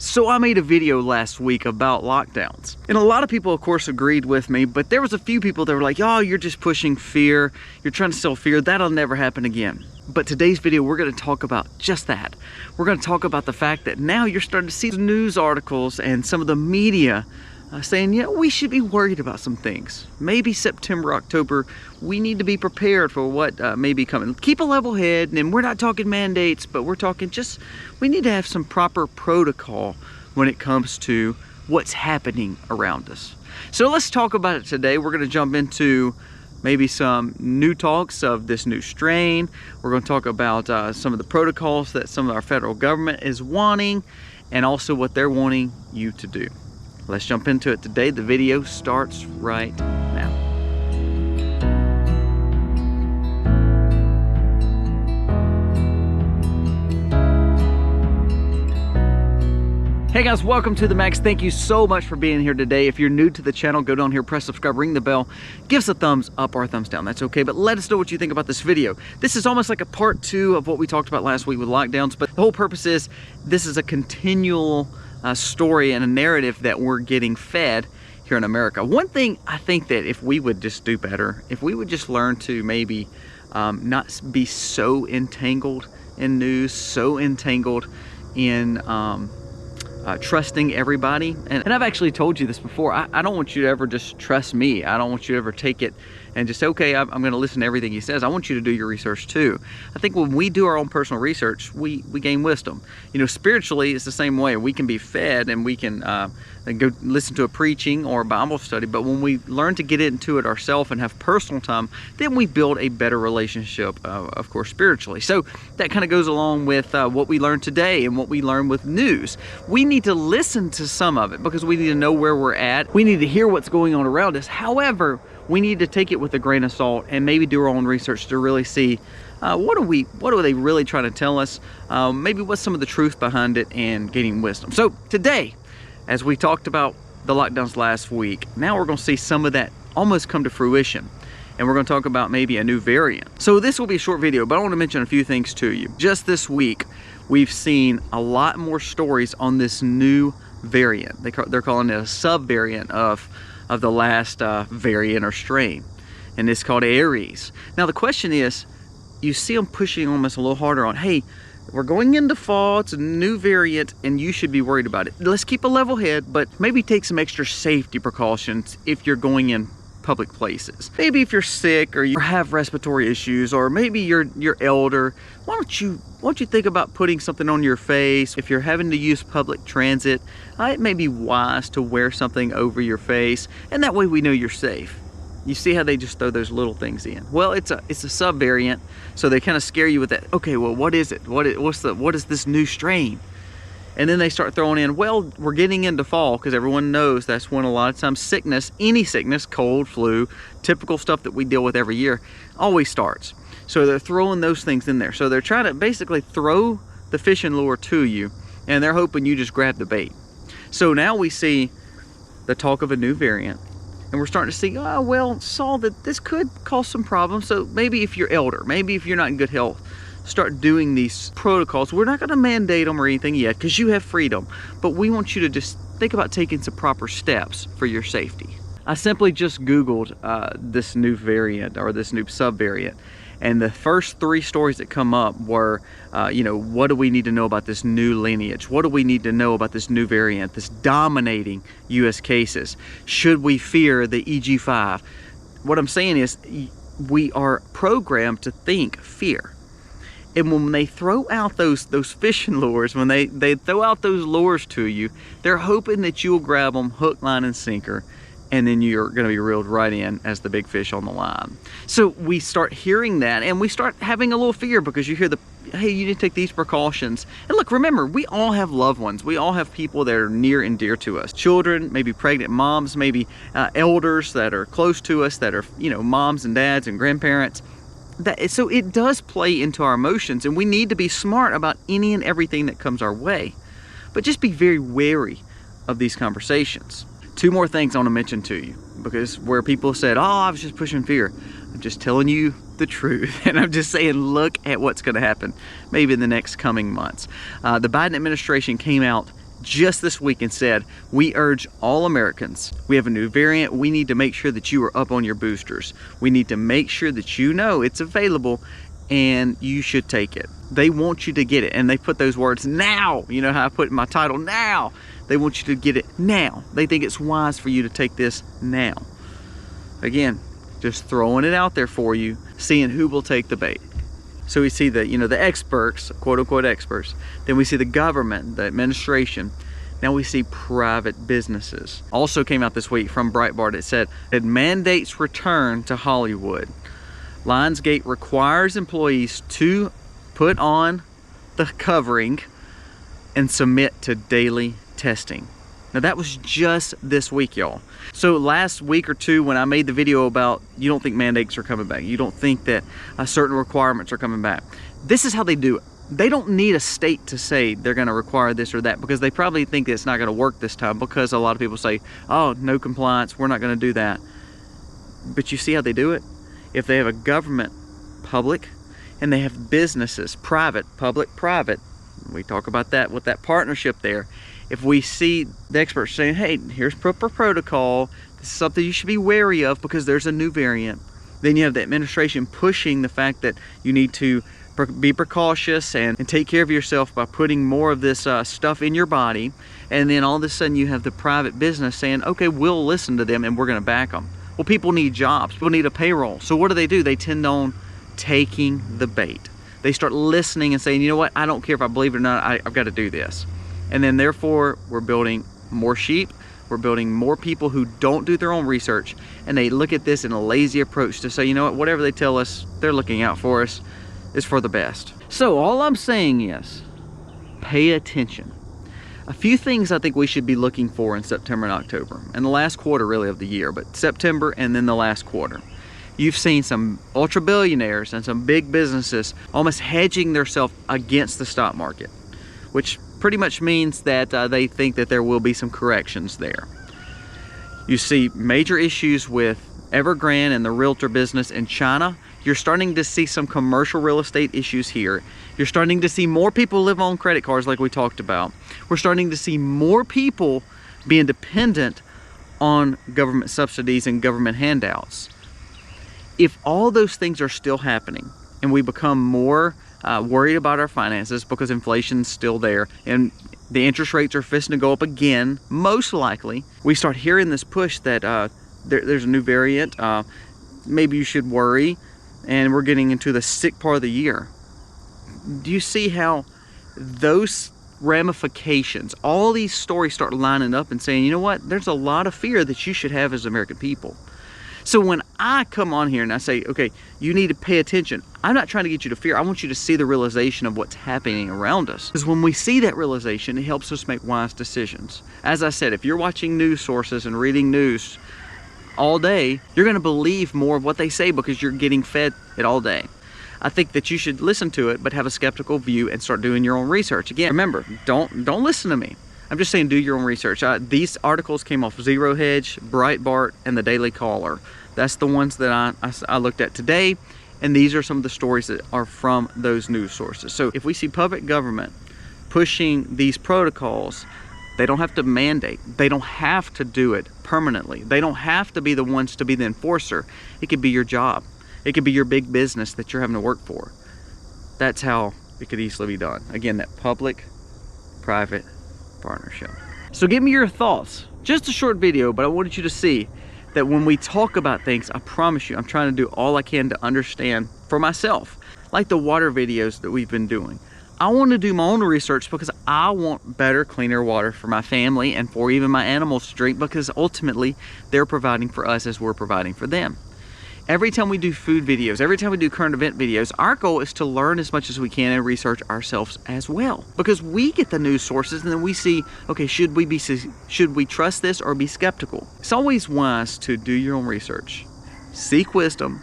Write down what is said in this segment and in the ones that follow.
So I made a video last week about lockdowns, and a lot of people of course agreed with me, but there was a few people that were like, oh, you're just pushing fear, you're trying to sell fear, that'll never happen again. But today's video, we're going to talk about just that. We're going to talk about the fact that now you're starting to see news articles and some of the media saying, yeah, we should be worried about some things. Maybe September, October, we need to be prepared for what may be coming. Keep a level head, and we're not talking mandates, but we're talking just, we need to have some proper protocol when it comes to what's happening around us. So let's talk about it today. We're gonna jump into maybe some new talks of this new strain. We're gonna talk about some of the protocols that some of our federal government is wanting, and also what they're wanting you to do. Let's jump into it today. The video starts right now. Hey guys, welcome to the Max. Thank you so much for being here today. If you're new to the channel, go down here, press subscribe, ring the bell, give us a thumbs up or a thumbs down. That's okay, but let us know what you think about this video. This is almost like a part 2 of what we talked about last week with lockdowns, but the whole purpose is this is a continual story and a narrative that we're getting fed here in America. One thing I think that if we would just do better, if we would just learn to maybe not be so entangled in news, so entangled in trusting everybody. And I've actually told you this before, I don't want you to ever just trust me. I don't want you to ever take it and just say, okay, I'm going to listen to everything he says. I want you to do your research too. I think when we do our own personal research, we gain wisdom. You know, spiritually, it's the same way. We can be fed and we can go listen to a preaching or a Bible study, but when we learn to get into it ourselves and have personal time, then we build a better relationship, of course, spiritually. So that kind of goes along with what we learned today and what we learned with news. We need to listen to some of it because we need to know where we're at. We need to hear what's going on around us. However, we need to take it with a grain of salt and maybe do our own research to really see what are they really trying to tell us, maybe what's some of the truth behind it, and gaining wisdom. So today, as we talked about the lockdowns last week, now we're going to see some of that almost come to fruition, and we're going to talk about maybe a new variant. So this will be a short video, but I want to mention a few things to you. Just this week, we've seen a lot more stories on this new variant. They're calling it a sub-variant of the last variant or strain, and it's called Aries. Now the question is, you see them pushing almost a little harder on, hey, we're going into fall, it's a new variant, and you should be worried about it. Let's keep a level head, but maybe take some extra safety precautions if you're going in public places. Maybe if you're sick or you have respiratory issues, or maybe you're elder, why don't you think about putting something on your face? If you're having to use public transit, it may be wise to wear something over your face, and that way we know you're safe. You see how they just throw those little things in? Well, it's a sub-variant, so they kind of scare you with that. Okay, well, what is it? What is this new strain? And then they start throwing in, well, we're getting into fall, because everyone knows that's when a lot of times sickness, any sickness, cold, flu, typical stuff that we deal with every year, always starts. So they're throwing those things in there. So they're trying to basically throw the fishing lure to you, and they're hoping you just grab the bait. So now we see the talk of a new variant, and we're starting to see, oh, well, saw that this could cause some problems. So maybe if you're elder, maybe if you're not in good health, start doing these protocols. We're not going to mandate them or anything yet because you have freedom, but we want you to just think about taking some proper steps for your safety. I simply just Googled this new variant or this new sub-variant, and the first 3 stories that come up were, you know, what do we need to know about this new lineage? What do we need to know about this new variant, this dominating U.S. cases? Should we fear the EG5? What I'm saying is we are programmed to think fear. And when they throw out those fishing lures, when they throw out those lures to you, they're hoping that you'll grab them hook, line, and sinker, and then you're going to be reeled right in as the big fish on the line. So we start hearing that, and we start having a little fear because you hear hey, you need to take these precautions. And look, remember, we all have loved ones. We all have people that are near and dear to us. Children, maybe pregnant moms, maybe elders that are close to us, that are, you know, moms and dads and grandparents. So it does play into our emotions, and we need to be smart about any and everything that comes our way. But just be very wary of these conversations. 2 more things I want to mention to you, because where people said, oh, I was just pushing fear, I'm just telling you the truth, and I'm just saying, look at what's going to happen maybe in the next coming months. The Biden administration came out just this week and said, we urge all Americans, we have a new variant, we need to make sure that you are up on your boosters. We need to make sure that you know it's available and you should take it. They want you to get it, and they put those words now. You know how I put in my title, now. They want you to get it now. They think it's wise for you to take this now. Again, just throwing it out there for you, seeing who will take the bait. So we see the, you know, the experts, quote unquote experts. Then we see the government, the administration. Now we see private businesses. Also came out this week from Breitbart. It said, it mandates return to Hollywood. Lionsgate requires employees to put on the covering and submit to daily testing. Now that was just this week, y'all. So last week or two when I made the video about you don't think mandates are coming back, you don't think that certain requirements are coming back, this is how they do it. They don't need a state to say they're going to require this or that, because they probably think it's not going to work this time, because a lot of people say, oh, no compliance, we're not going to do that. But you see how they do it? If they have a government, public, and they have businesses, private, public, private, we talk about that with that partnership there. If we see the experts saying, hey, here's proper protocol, this is something you should be wary of because there's a new variant, then you have the administration pushing the fact that you need to be precautious and take care of yourself by putting more of this stuff in your body. And then all of a sudden you have the private business saying, okay, we'll listen to them and we're going to back them. Well, people need jobs, people need a payroll. So what do? They tend on taking the bait. They start listening and saying, you know what, I don't care if I believe it or not, I've got to do this. And then therefore we're building more sheep, we're building more people who don't do their own research, and they look at this in a lazy approach to say, you know what, whatever they tell us, they're looking out for us, is for the best. So all I'm saying is, pay attention. A few things I think we should be looking for in September and October, and the last quarter really of the year, but September and then the last quarter. You've seen some ultra billionaires and some big businesses almost hedging themselves against the stock market, which pretty much means that they think that there will be some corrections there. You see major issues with Evergrande and the realtor business in China. You're starting to see some commercial real estate issues here. You're starting to see more people live on credit cards like we talked about. We're starting to see more people being dependent on government subsidies and government handouts. If all those things are still happening and we become more worried about our finances because inflation's still there and the interest rates are fixing to go up again, most likely, we start hearing this push that there's a new variant, maybe you should worry, and we're getting into the sick part of the year. Do you see how those ramifications, all these stories start lining up and saying, you know what, there's a lot of fear that you should have as American people. So when I come on here and I say, okay, you need to pay attention, I'm not trying to get you to fear. I want you to see the realization of what's happening around us. Because when we see that realization, it helps us make wise decisions. As I said, if you're watching news sources and reading news all day, you're going to believe more of what they say because you're getting fed it all day. I think that you should listen to it, but have a skeptical view and start doing your own research. Again, remember, don't listen to me. I'm just saying do your own research. These articles came off Zero Hedge, Breitbart, and the Daily Caller. That's the ones that I looked at today, and these are some of the stories that are from those news sources. So if we see public government pushing these protocols, they don't have to mandate. They don't have to do it permanently. They don't have to be the ones to be the enforcer. It could be your job. It could be your big business that you're having to work for. That's how it could easily be done. Again, that public-private partnership. So give me your thoughts. Just a short video, but I wanted you to see that when we talk about things, I promise you, I'm trying to do all I can to understand for myself. Like the water videos that we've been doing. I want to do my own research because I want better, cleaner water for my family and for even my animals to drink, because ultimately they're providing for us as we're providing for them. Every time we do food videos, every time we do current event videos, our goal is to learn as much as we can and research ourselves as well. Because we get the news sources and then we see, okay, should we trust this or be skeptical? It's always wise to do your own research. Seek wisdom.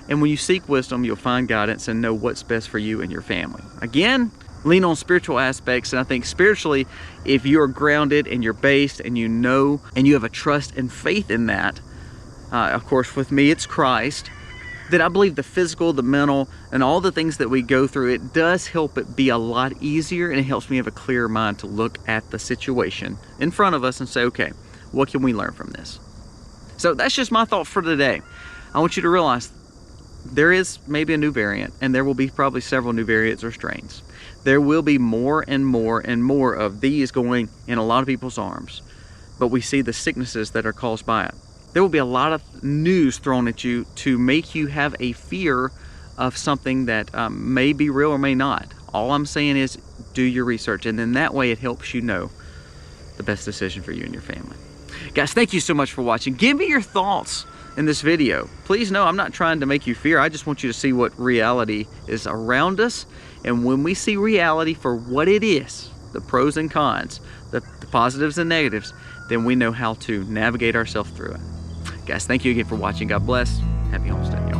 And when you seek wisdom, you'll find guidance and know what's best for you and your family. Again, lean on spiritual aspects. And I think spiritually, if you're grounded and you're based and you know and you have a trust and faith in that, of course, with me, it's Christ. that I believe the physical, the mental, and all the things that we go through, it does help it be a lot easier, and it helps me have a clearer mind to look at the situation in front of us and say, okay, what can we learn from this? So that's just my thought for today. I want you to realize there is maybe a new variant, and there will be probably several new variants or strains. There will be more and more and more of these going in a lot of people's arms, but we see the sicknesses that are caused by it. There will be a lot of news thrown at you to make you have a fear of something that may be real or may not. All I'm saying is do your research, and then that way it helps you know the best decision for you and your family. Guys, thank you so much for watching. Give me your thoughts in this video. Please know I'm not trying to make you fear. I just want you to see what reality is around us. And when we see reality for what it is, the pros and cons, the positives and negatives, then we know how to navigate ourselves through it. Guys, thank you again for watching. God bless. Happy homesteading.